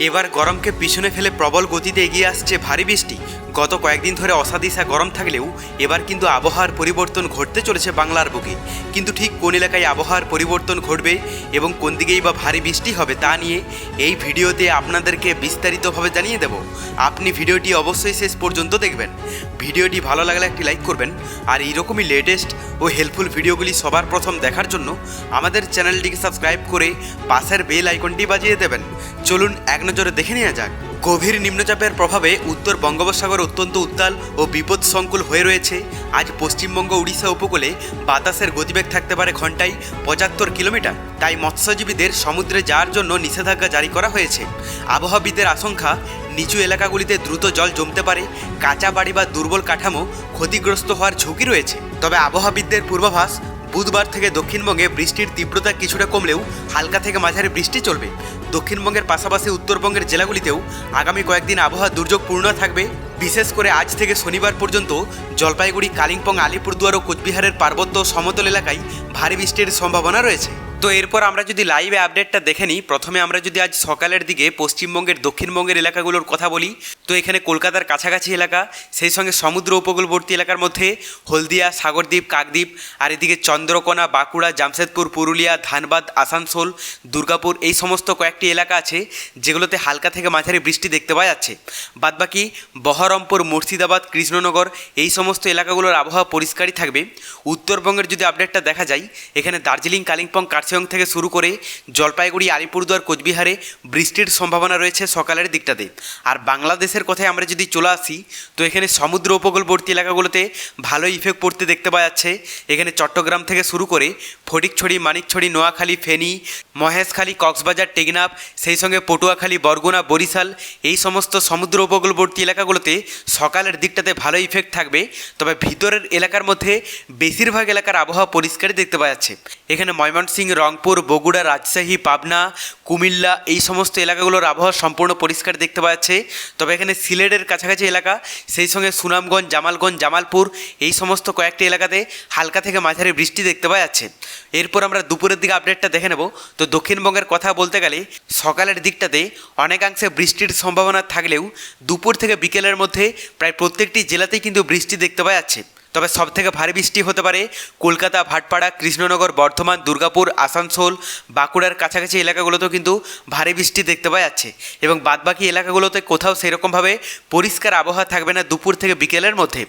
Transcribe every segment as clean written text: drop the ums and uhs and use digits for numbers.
এবার গরমকে পিছনে ফেলে প্রবল গতিতে এগিয়ে আসছে ভারী বৃষ্টি। গত কয়েকদিন ধরে অসাদিসা গরম থাকলেও এবার কিন্তু আবহাওয়ার পরিবর্তন ঘটতে চলেছে বাংলার বুকে। কিন্তু ঠিক কোন এলাকায় আবহাওয়ার পরিবর্তন ঘটবে এবং কোন দিকেই বা ভারী বৃষ্টি হবে তা নিয়ে এই ভিডিওতে আপনাদেরকে বিস্তারিতভাবে জানিয়ে দেব। আপনি ভিডিওটি অবশ্যই শেষ পর্যন্ত দেখবেন। ভিডিওটি ভালো লাগলে একটি লাইক করবেন, আর এইরকমই লেটেস্ট ও হেল্পফুল ভিডিওগুলি সবার প্রথম দেখার জন্য আমাদের চ্যানেলটিকে সাবস্ক্রাইব করে পাশের বেল আইকনটি বাজিয়ে দেবেন। চলুন এক নজরে দেখে নেওয়া যাক। গভীর নিম্নচাপের প্রভাবে উত্তর বঙ্গোপসাগর অত্যন্ত উত্তাল ও বিপদসংকুল হয়ে রয়েছে। আজ পশ্চিমবঙ্গ উড়িষ্যা উপকূলে বাতাসের গতিবেগ থাকতে পারে ঘন্টায় 75 কিলোমিটার। তাই মৎস্যজীবীদের সমুদ্রে যাওয়ার জন্য নিষেধাজ্ঞা জারি করা হয়েছে। আবহাওয়াবিদদের আশঙ্কা, নিচু এলাকাগুলিতে দ্রুত জল জমতে পারে, কাঁচা বাড়ি বা দুর্বল কাঠামো ক্ষতিগ্রস্ত হওয়ার ঝুঁকি রয়েছে। তবে আবহাওয়াবিদদের পূর্বাভাস, বুধবার থেকে দক্ষিণবঙ্গে বৃষ্টির তীব্রতা কিছুটা কমলেও হালকা থেকে মাঝারি বৃষ্টি চলবে। দক্ষিণবঙ্গের পাশাপাশি উত্তরবঙ্গের জেলাগুলিতেও আগামী কয়েকদিন আবহাওয়া দুর্যোগপূর্ণ থাকবে। বিশেষ করে আজ থেকে শনিবার পর্যন্ত জলপাইগুড়ি, কালিম্পং, আলিপুরদুয়ার ও কোচবিহারের পার্বত্য সমতল এলাকায় ভারী বৃষ্টির সম্ভাবনা রয়েছে। তো এরপর আমরা যদি লাইভে আপডেটটা দেখে নিই, প্রথমে আমরা যদি আজ সকালের দিকে পশ্চিমবঙ্গের দক্ষিণবঙ্গের এলাকাগুলোর কথা বলি, তো এখানে কলকাতার কাছাকাছি এলাকা, সেই সঙ্গে সমুদ্র উপকূলবর্তী এলাকার মধ্যে হলদিয়া, সাগরদ্বীপ, কাকদ্বীপ, আর এদিকে চন্দ্রকোনা, বাঁকুড়া, জামশেদপুর, পুরুলিয়া, ধানবাদ, আসানসোল, দুর্গাপুর, এই সমস্ত কয়েকটি এলাকা আছে যেগুলোতে হালকা থেকে মাঝারি বৃষ্টি দেখতে পাওয়া যাচ্ছে। বাদবাকি বহরমপুর, মুর্শিদাবাদ, কৃষ্ণনগর, এই সমস্ত এলাকাগুলোর আবহাওয়া পরিষ্কারই থাকবে। উত্তরবঙ্গের যদি আপডেটটা দেখা যায়, এখানে দার্জিলিং, কালিম্পং, কার্শিয়ং থেকে শুরু করে জলপাইগুড়ি, আলিপুরদুয়ার, কোচবিহারে বৃষ্টির সম্ভাবনা রয়েছে সকালের দিকটাতে। আর বাংলাদেশের কথায় আমরা যদি চলে আসি, তো এখানে সমুদ্র উপকূলবর্তী এলাকাগুলোতে ভালো ইফেক্ট পড়তে দেখতে পাওয়া যাচ্ছে। এখানে চট্টগ্রাম থেকে শুরু করে ফটিকছড়ি, মানিকছড়ি, নোয়াখালী, ফেনী, মহেশখালী, কক্সবাজার, টেকনাফ, সেই সঙ্গে পটুয়াখালী, বরগুনা, বরিশাল, এই সমস্ত সমুদ্র উপকূলবর্তী এলাকাগুলোতে সকালের দিকটাতে ভালো ইফেক্ট থাকবে। তবে ভিতরের এলাকার মধ্যে বেশিরভাগ এলাকার আবহাওয়া পরিষ্কারই দেখতে পাওয়া যাচ্ছে। এখানে ময়মনসিংহ, রংপুর, বগুড়া, রাজশাহী, পাবনা, কুমিল্লা, এই সমস্ত এলাকাগুলোর আবহাওয়া সম্পূর্ণ পরিষ্কার দেখতে পাওয়া যাচ্ছে। তবে এখানে সিলেটের কাছাকাছি এলাকা, সেই সঙ্গে সুনামগঞ্জ, জামালগঞ্জ, জামালপুর, এই সমস্ত কয়েকটি এলাকাতে হালকা থেকে মাঝারি বৃষ্টি দেখতে পাওয়া যাচ্ছে। এরপর আমরা দুপুরের দিকে আপডেটটা দেখে নেব। তো দক্ষিণবঙ্গের কথা বলতে গেলে সকালের দিকটাতে অনেকাংশে বৃষ্টির সম্ভাবনা থাকলেও দুপুর থেকে বিকেলের মধ্যে প্রায় প্রত্যেকটি জেলাতেই কিন্তু বৃষ্টি দেখতে পাওয়া যাচ্ছে। তবে সবথেকে ভারী বৃষ্টি হতে পারে কলকাতা, ভাটপাড়া, কৃষ্ণনগর, বর্ধমান, দুর্গাপুর, আসানসোল, বাঁকুড়ার কাছাকাছি এলাকাগুলোতেও কিন্তু ভারী বৃষ্টি দেখতে পাওয়া যাচ্ছে। এবং বাদবাকি এলাকাগুলোতে কোথাও সেরকমভাবে পরিষ্কার আবহাওয়া থাকবে না দুপুর থেকে বিকেলের মধ্যে।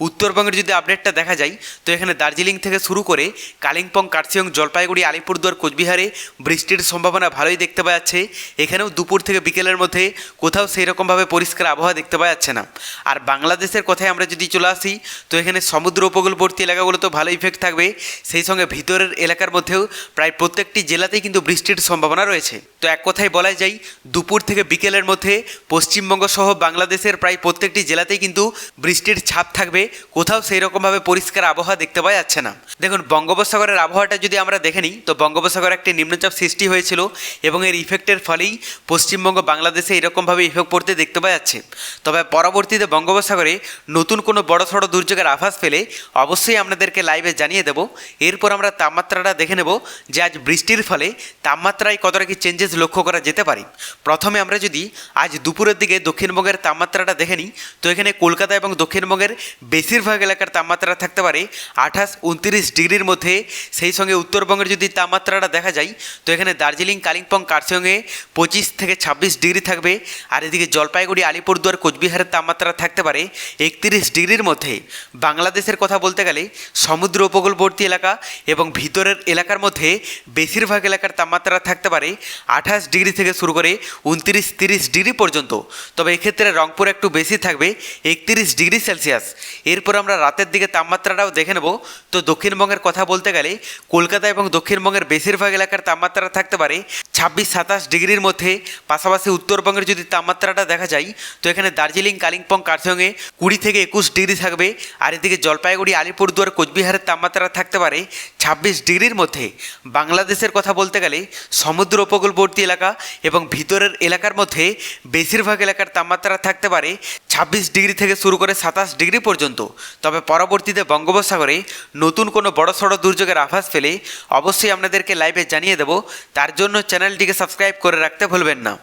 উত্তরবঙ্গের যদি আপডেটটা দেখা যায়, তো এখানে দার্জিলিং থেকে শুরু করে কালিম্পং, কার্শিয়ং, জলপাইগুড়ি, আলিপুরদুয়ার, কোচবিহারে বৃষ্টির সম্ভাবনা ভালোই দেখতে পাওয়া যাচ্ছে। এখানেও দুপুর থেকে বিকেলের মধ্যে কোথাও সেইরকমভাবে পরিষ্কার আবহাওয়া দেখতে পাওয়া যাচ্ছে না। আর বাংলাদেশের কথায় আমরা যদি চলে আসি, তো এখানে সমুদ্র উপকূলবর্তী এলাকাগুলোতেও ভালো ইফেক্ট থাকবে। সেই সঙ্গে ভিতরের এলাকার মধ্যেও প্রায় প্রত্যেকটি জেলাতেই কিন্তু বৃষ্টির সম্ভাবনা রয়েছে। তো এক কথায় বলা যায়, দুপুর থেকে বিকেলের মধ্যে পশ্চিমবঙ্গ সহ বাংলাদেশের প্রায় প্রত্যেকটি জেলাতেই কিন্তু বৃষ্টির ছাপ থাকবে। কোথাও সেই রকমভাবে পরিষ্কার আবহাওয়া দেখতে পাওয়া যাচ্ছে না। দেখুন, বঙ্গোপসাগরের আবহাওয়াটা যদি আমরা দেখে নিই, তো বঙ্গোপসাগরে একটি নিম্নচাপ সৃষ্টি হয়েছিল এবং এর ইফেক্টের ফলেই পশ্চিমবঙ্গ, বাংলাদেশে এরকমভাবে ইফেক্ট পড়তে দেখতে পাওয়া যাচ্ছে। তবে পরবর্তীতে বঙ্গোপসাগরে নতুন কোনো বড়সড় দুর্যোগের আভাস পেলে অবশ্যই আপনাদেরকে লাইভে জানিয়ে দেব। এরপর আমরা তাপমাত্রাটা দেখে নেব যে আজ বৃষ্টির ফলে তাপমাত্রায় কতটা কি চেঞ্জেস লক্ষ্য করা যেতে পারে। প্রথমে আমরা যদি আজ দুপুরের দিকে দক্ষিণবঙ্গের তাপমাত্রাটা দেখে নিই, তো এখানে কলকাতা এবং দক্ষিণবঙ্গের বেশিরভাগ এলাকার তাপমাত্রা থাকতে পারে 28-29 ডিগ্রির মধ্যে। সেই সঙ্গে উত্তরবঙ্গের যদি তাপমাত্রাটা দেখা যায়, তো এখানে দার্জিলিং, কালিম্পং, কার্শিয়ংয়ে 25 থেকে 26 ডিগ্রি থাকবে। আর এদিকে জলপাইগুড়ি, আলিপুরদুয়ার, কোচবিহারের তাপমাত্রা থাকতে পারে 31 ডিগ্রির মধ্যে। বাংলাদেশের কথা বলতে গেলে সমুদ্র উপকূলবর্তী এলাকা এবং ভিতরের এলাকার মধ্যে বেশিরভাগ এলাকার তাপমাত্রা থাকতে পারে 28 ডিগ্রি থেকে শুরু করে 29-30 ডিগ্রি পর্যন্ত। তবে এক্ষেত্রে রংপুর একটু বেশি থাকবে, 31 ডিগ্রি সেলসিয়াস। এরপর আমরা রাতের দিকে তাপমাত্রাটাও দেখে নেব। তো দক্ষিণবঙ্গের কথা বলতে গেলে কলকাতা এবং দক্ষিণবঙ্গের বেশিরভাগ এলাকার তাপমাত্রা থাকতে পারে 26-27 ডিগ্রির মধ্যে। পাশাপাশি উত্তরবঙ্গের যদি তাপমাত্রাটা দেখা যায়, তো এখানে দার্জিলিং, কালিম্পং, কার্শিয়ংয়ে 20 থেকে 21 ডিগ্রি থাকবে। আর এদিকে জলপাইগুড়ি, আলিপুরদুয়ার, কোচবিহারের তাপমাত্রা থাকতে পারে 26 ডিগ্রির মধ্যে। বাংলাদেশের কথা বলতে গেলে সমুদ্র উপকূলবর্তী এলাকা এবং ভিতরের এলাকার মধ্যে বেশিরভাগ এলাকার তাপমাত্রা থাকতে পারে 26 ডিগ্রি থেকে শুরু করে 27 ডিগ্রি পর্যন্ত। তবে পরবর্তীতে বঙ্গোপসাগরে নতুন কোনো বড়সড় দুর্যোগের আভাস পেলে অবশ্যই আপনাদেরকে লাইভে জানিয়ে দেব। তার জন্য চ্যানেলটিকে সাবস্ক্রাইব করে রাখতে ভুলবেন না।